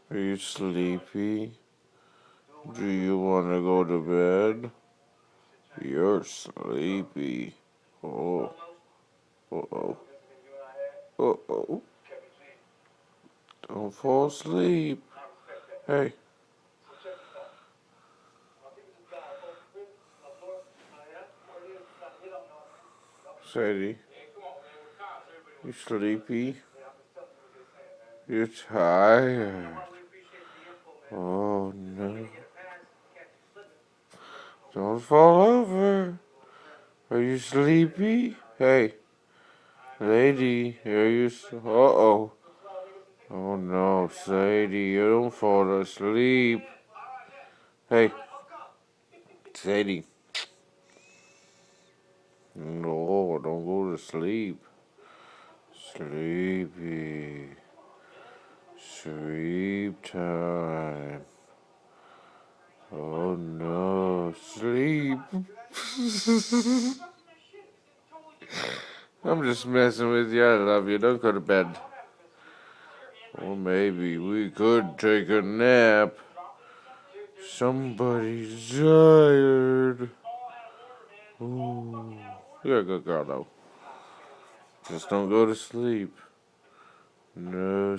Are you sleepy? Do you want to go to bed? You're sleepy. Oh, uh-oh, uh-oh. Don't fall asleep. Hey, Sadie, you sleepy? You're tired. Oh no. Don't fall over. Are you sleepy? Hey, lady, are you? Uh-oh. Oh no, Sadie, you don't fall asleep. Hey, Sadie. No, don't go to sleep. Sleepy. Sleep time. Oh no, sleep. I'm just messing with you. I love you. Don't go to bed. Or maybe we could take a nap. Somebody's tired. Ooh. You're a good girl, though. Just don't go to sleep. No